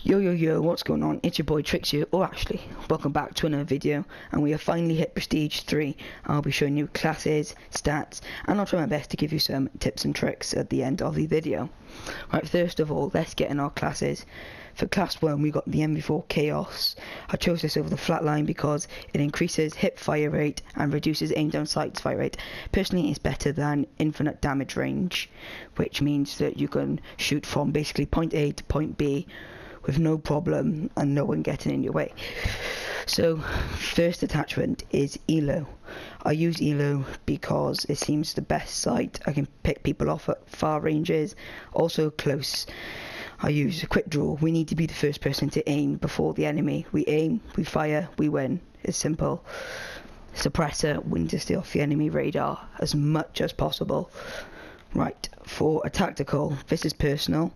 Yo, what's going on? It's your boy Tricks here, or actually, welcome back to another video, and we have finally hit Prestige 3. I'll be showing you classes, stats, and I'll try my best to give you some tips and tricks at the end of the video. Right, first of all, let's get in our classes. For class 1, we got the MV4 Chaos. I chose this over the Flatline because it increases hip fire rate and reduces aim down sights fire rate. Personally, it's better than infinite damage range, which means that you can shoot from basically point A to point B with no problem and no one getting in your way. So first attachment is ELO. I use ELO because it seems the best sight. I can pick people off at far ranges, also close. I use a quick draw. We need to be the first person to aim before the enemy. We aim, we fire, we win. It's simple. Suppressor, we need to stay off the enemy radar as much as possible. Right, for a tactical, this is personal.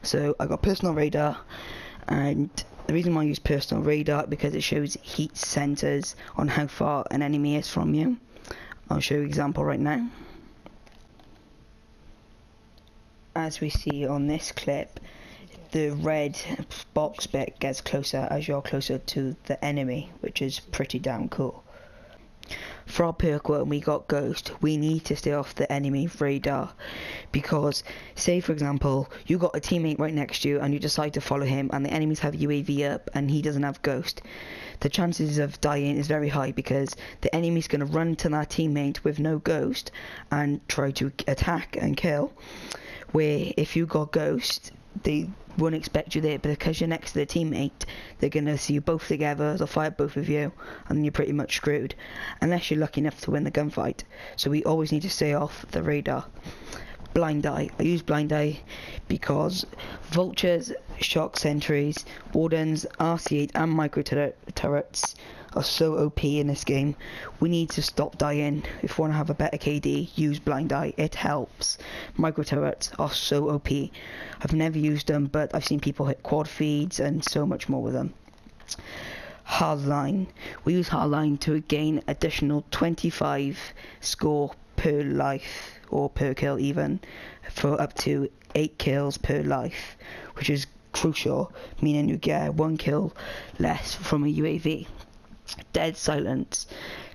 So I got personal radar, and the reason why I use personal radar because it shows heat sensors on how far an enemy is from you. I'll show you an example right now. As we see on this clip, the red box bit gets closer as you're closer to the enemy, which is pretty damn cool. For our perk when we got Ghost, we need to stay off the enemy radar, because say for example you got a teammate right next to you and you decide to follow him and the enemies have UAV up and he doesn't have Ghost. The chances of dying is very high because the enemy's going to run to that teammate with no Ghost and try to attack and kill, where if you got Ghost they won't expect you there, but because you're next to the teammate they're gonna see you both together, they'll fire both of you, and then you're pretty much screwed unless you're lucky enough to win the gunfight. So we always need to stay off the radar. Blind eye. I use blind eye because vultures, shock sentries, wardens, RC8 and micro turrets are so OP in this game. We need to stop dying. If we want to have a better KD, use blind eye, it helps. Micro turrets are so OP. I've never used them, but I've seen people hit quad feeds and so much more with them. Hardline. We use hardline to gain additional 25 score per life, or per kill even, for up to 8 kills per life, which is crucial, meaning you get 1 kill less from a UAV. Dead silence.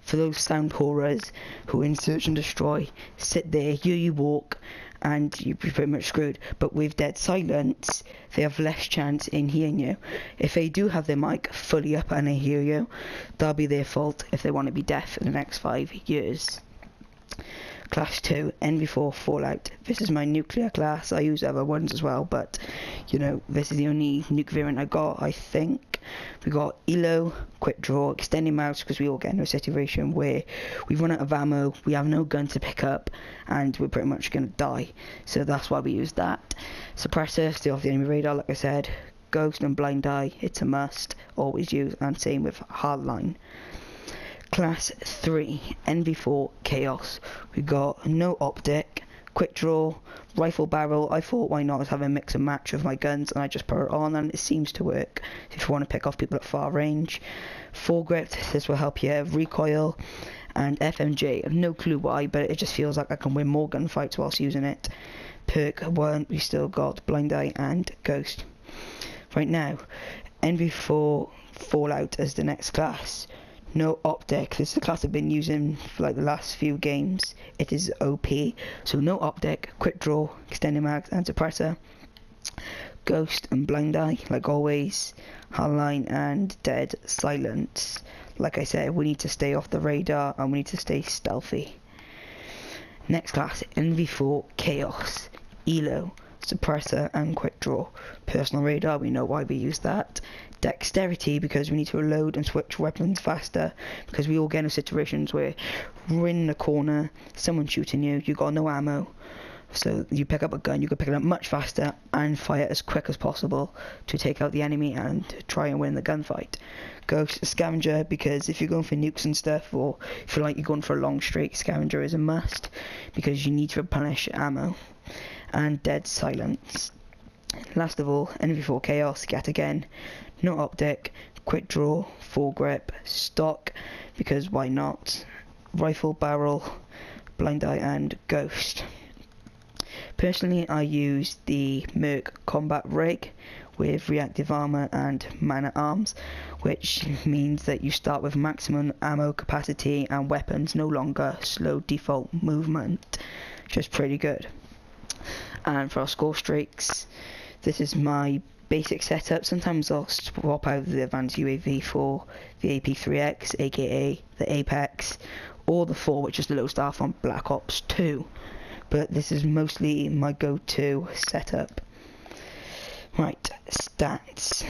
For those sound horrors who in search and destroy sit there, hear you walk, and you're pretty much screwed. But with dead silence, they have less chance in hearing you. If they do have their mic fully up and they hear you, that'll be their fault if they want to be deaf in the next 5 years. Class 2, NV4 Fallout. This is my nuclear class. I use other ones as well, but you know, this is the only nuke variant I got, I think. We got ELO, quick draw, extending mouse, because we all get into a situation where we've run out of ammo, we have no gun to pick up, and we're pretty much going to die. So that's why we use that. Suppressor, stay off the enemy radar, like I said. Ghost and blind eye, it's a must, always use, and same with hardline. Class 3, NV4 Chaos. We got no optic, quick draw, rifle barrel. I thought why not have a mix and match of my guns, and I just put it on and it seems to work if you want to pick off people at far range. Foregrip, this will help you recoil, and FMJ. I have no clue why, but it just feels like I can win more gunfights whilst using it. Perk 1, we still got blind eye and ghost. Right now, NV4 Fallout as the next class. No optic. This is the class I've been using for like the last few games. It is OP. So no optic, quick draw, extending mags and suppressor. Ghost and blind eye, like always. Hardline and dead silence. Like I said, we need to stay off the radar and we need to stay stealthy. Next class, NV4 Chaos. ELO, suppressor and quick draw. Personal radar, we know why we use that. Dexterity, because we need to reload and switch weapons faster, because we all get into situations where we're in the corner, someone's shooting you, you got no ammo, so you pick up a gun, you can pick it up much faster and fire as quick as possible to take out the enemy and try and win the gunfight. Ghost, scavenger, because if you're going for nukes and stuff, or if you feel like you're going for a long streak, scavenger is a must because you need to replenish ammo. And dead silence. Last of all, NV4 Chaos, yet again. No optic, quick draw, foregrip, stock, because why not? Rifle barrel, blind eye and ghost. Personally, I use the Merc combat rig with reactive armor and man-at-arms, which means that you start with maximum ammo capacity and weapons no longer slow default movement, which is pretty good. And for our score streaks, this is my basic setup. Sometimes I'll swap out the advanced UAV for the AP3X, aka the Apex, or the 4, which is the low star from Black Ops 2. But this is mostly my go-to setup. Right, stats.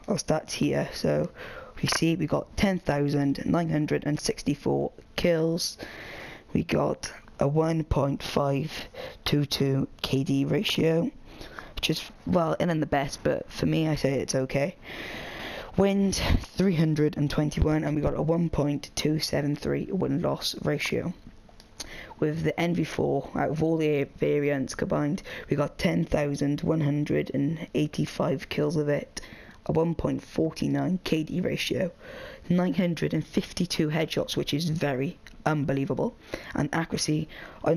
Our stats here. So we see we got 10,964 kills. We got a 1.522 KD ratio, which is, well, in the best, but for me, I say it's okay. Wins 321, and we got a 1.273 win-loss ratio. With the NV4, out of all the variants combined, we got 10,185 kills of it, a 1.49 KD ratio, 952 headshots, which is very unbelievable, and accuracy, I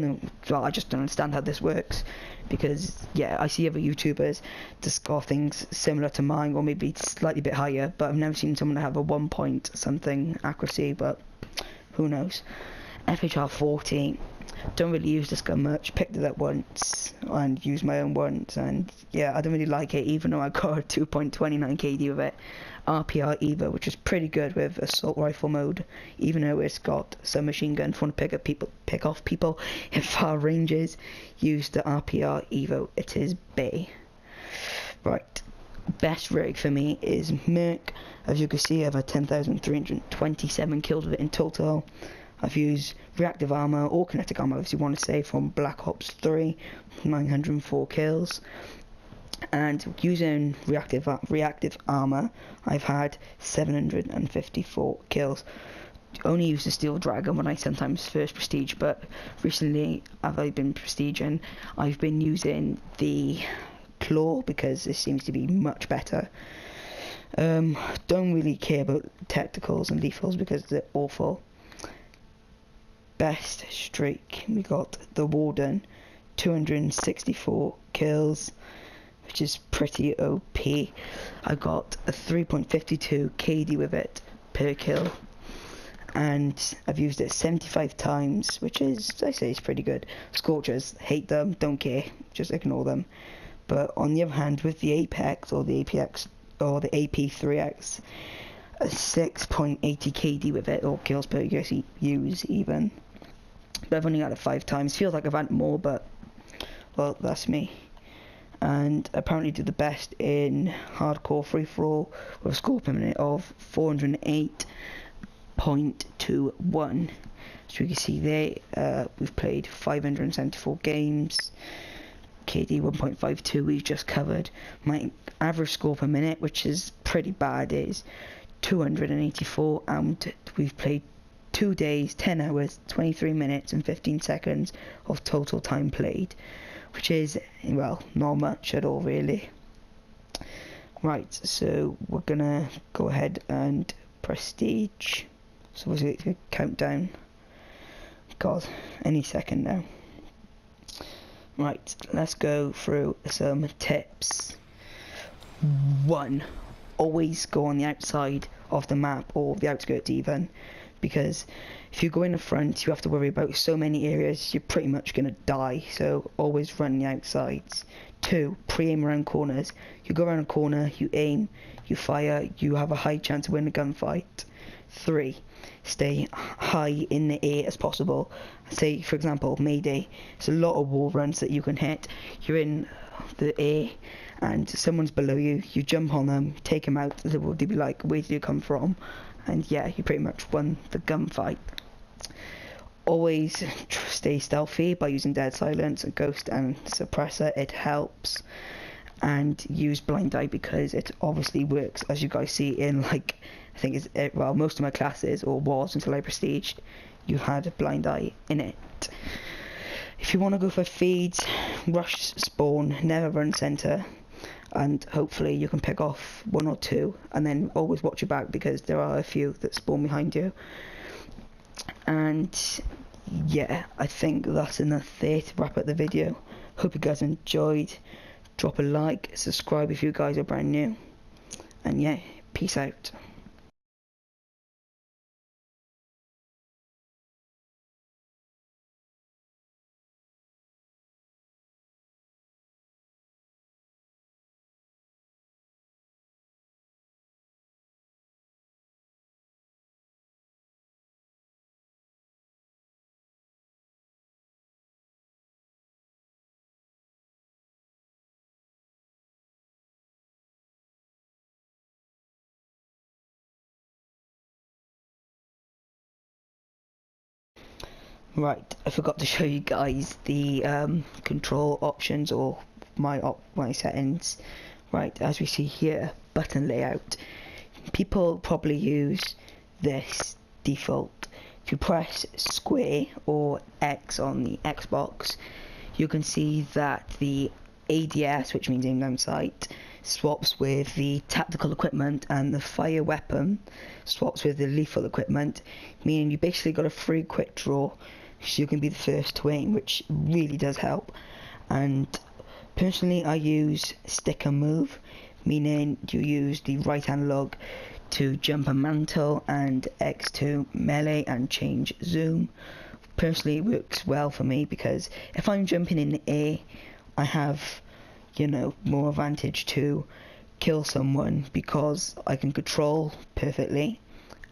just don't understand how this works, because yeah, I see other YouTubers to score things similar to mine, or maybe slightly bit higher, but I've never seen someone have a 1 point something accuracy, but who knows. FHR 40, don't really use this gun much, picked it up once and used my own once, and yeah, I don't really like it, even though I got a 2.29 KD with it. RPR Eva, which is pretty good with assault rifle mode, even though it's got some machine gun. If you want to pick off people in far ranges, use the RPR Evo. It is Bay. Right, best rig for me is Merc. As you can see, I have a 10,327 kills with it in total. I've used reactive armor or kinetic armor, if you want to say, from Black Ops 3, 904 kills. And using reactive armor, I've had 754 kills. Only used the Steel Dragon when I sometimes first prestige, but recently I've been prestiging. I've been using the Claw because it seems to be much better. Don't really care about tacticals and lethals because they're awful. Best streak, we got the Warden, 264 kills, which is pretty OP. I got a 3.52 KD with it per kill, and I've used it 75 times, which is, I say, is pretty good. Scorchers, hate them, don't care, just ignore them. But on the other hand, with the Apex or the APX or the AP3X, a 6.80 KD with it, or kills per use even. But I've only had it 5 times. Feels like I've had more, but well, that's me. And apparently do the best in hardcore free-for-all with a score per minute of 408.21. So you can see there, we've played 574 games. KD 1.52 we've just covered. My average score per minute, which is pretty bad, is 284, and we've played 2 days, 10 hours, 23 minutes and 15 seconds of total time played, which is, well, not much at all really. Right, so we're gonna go ahead and prestige. So was it a countdown? God, any second now. Right, let's go through some tips. 1. Always go on the outside of the map, or the outskirts even, because if you go in the front, you have to worry about so many areas, you're pretty much going to die, so always run the outsides. 2. Pre-aim around corners. You go around a corner, you aim, you fire, you have a high chance of winning a gunfight. 3. Stay high in the air as possible. Say, for example, Mayday. It's a lot of wall runs that you can hit. You're in the air and someone's below you, you jump on them, take them out, they'll be like, where did you come from? And yeah, you pretty much won the gunfight. Always stay stealthy by using dead silence, and ghost and suppressor, it helps. And use blind eye because it obviously works, as you guys see in, like, I think it's, well, most of my classes, or was until I prestiged, you had a blind eye in it. If you want to go for feeds, rush spawn, never run center, and hopefully you can pick off 1 or 2, and then always watch your back because there are a few that spawn behind you. And yeah, I think that's enough there to wrap up the video. Hope you guys enjoyed. Drop a like, subscribe if you guys are brand new, and yeah, peace out. Right, I forgot to show you guys the control options, or my settings. Right, as we see here, button layout. People probably use this default. If you press square or X on the Xbox, you can see that the ADS, which means aim down sight, swaps with the tactical equipment, and the fire weapon swaps with the lethal equipment, meaning you basically got a free quick draw, so you can be the first to aim, which really does help. And personally, I use stick and move, meaning you use the right analog to jump and mantle, and X to melee and change zoom. Personally, it works well for me because if I'm jumping in the air, I have, more advantage to kill someone because I can control perfectly,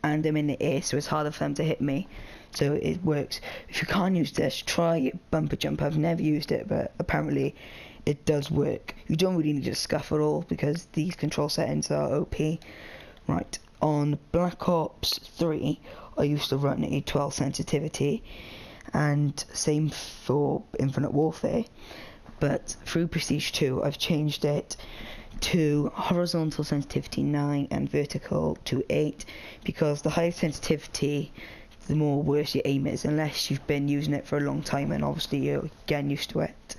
and I'm in the air, so it's harder for them to hit me. So it works. If you can't use this, try bumper jump. I've never used it, but apparently it does work. You don't really need to scuff at all because these control settings are OP. Right, on Black Ops 3, I used to run a 12 sensitivity, and same for Infinite Warfare. But through Prestige 2, I've changed it to horizontal sensitivity 9 and vertical to 8, because the higher sensitivity, the more worse your aim is, unless you've been using it for a long time and obviously you're getting used to it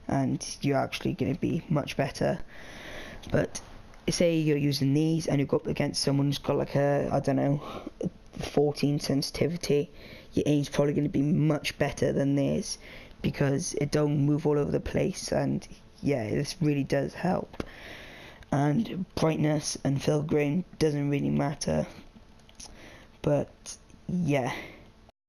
and you're actually going to be much better. But say you're using these and you go up against someone who's got like a, I don't know, 14 sensitivity, your aim's probably going to be much better than theirs because it don't move all over the place, and yeah, this really does help. And brightness and fill grain doesn't really matter, but yeah.